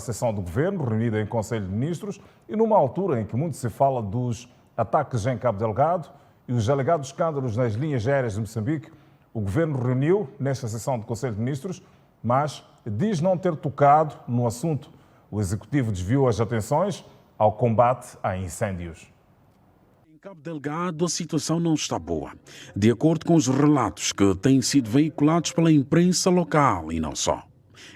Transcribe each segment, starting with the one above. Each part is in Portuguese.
A sessão do governo, reunida em Conselho de Ministros, e numa altura em que muito se fala dos ataques em Cabo Delgado e os alegados escândalos nas linhas aéreas de Moçambique, o governo reuniu nesta sessão do Conselho de Ministros, mas diz não ter tocado no assunto. O Executivo desviou as atenções ao combate a incêndios. Em Cabo Delgado, a situação não está boa, de acordo com os relatos que têm sido veiculados pela imprensa local e não só.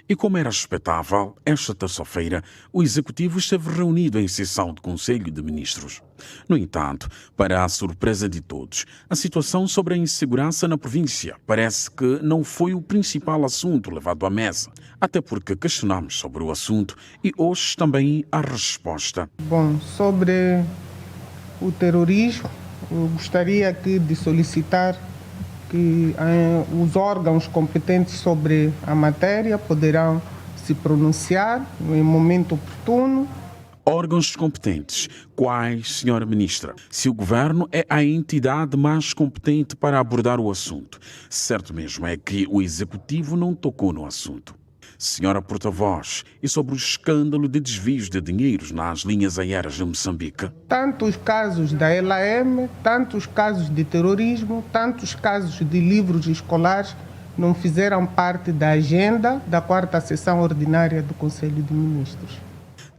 E como era expectável, esta terça-feira, o Executivo esteve reunido em sessão de Conselho de Ministros. No entanto, para a surpresa de todos, a situação sobre a insegurança na província parece que não foi o principal assunto levado à mesa, até porque questionamos sobre o assunto e hoje também a resposta. Bom, sobre o terrorismo, eu gostaria aqui de solicitar que os órgãos competentes sobre a matéria poderão se pronunciar em momento oportuno. Órgãos competentes. Quais, senhora Ministra? Se o Governo é a entidade mais competente para abordar o assunto, certo mesmo é que o Executivo não tocou no assunto. Senhora Porta-Voz, e sobre o escândalo de desvios de dinheiros nas linhas aéreas de Moçambique? Tantos casos da LAM, tantos casos de terrorismo, tantos casos de livros escolares não fizeram parte da agenda da 4ª sessão ordinária do Conselho de Ministros.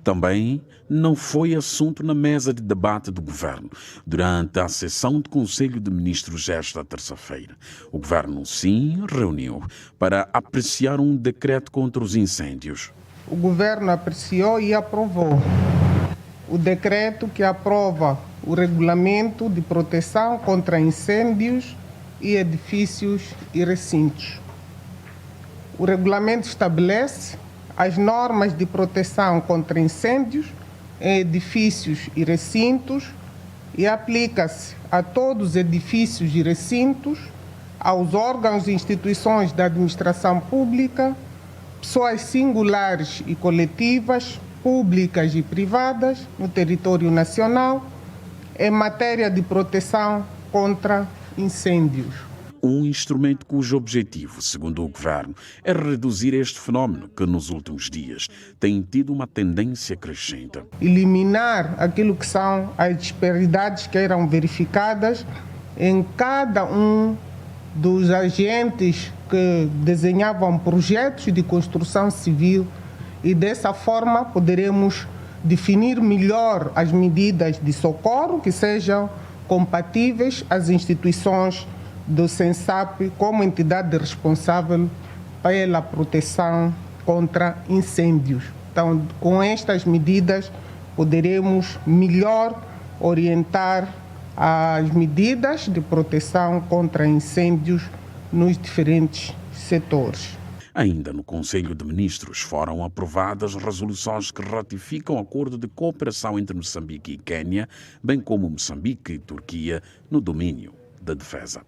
Também não foi assunto na mesa de debate do Governo durante a sessão do Conselho de Ministros esta terça-feira. O Governo, sim, reuniu para apreciar um decreto contra os incêndios. O Governo apreciou e aprovou o decreto que aprova o regulamento de proteção contra incêndios e edifícios e recintos. O regulamento estabelece as normas de proteção contra incêndios em edifícios e recintos e aplica-se a todos os edifícios e recintos, aos órgãos e instituições da administração pública, pessoas singulares e coletivas, públicas e privadas, no território nacional, em matéria de proteção contra incêndios. Um instrumento cujo objetivo, segundo o Governo, é reduzir este fenómeno que, nos últimos dias, tem tido uma tendência crescente. Eliminar aquilo que são as disparidades que eram verificadas em cada um dos agentes que desenhavam projetos de construção civil e, dessa forma, poderemos definir melhor as medidas de socorro que sejam compatíveis às instituições do SENSAP como entidade responsável pela proteção contra incêndios. Então, com estas medidas, poderemos melhor orientar as medidas de proteção contra incêndios nos diferentes setores. Ainda no Conselho de Ministros foram aprovadas resoluções que ratificam o acordo de cooperação entre Moçambique e Quênia, bem como Moçambique e Turquia no domínio da defesa.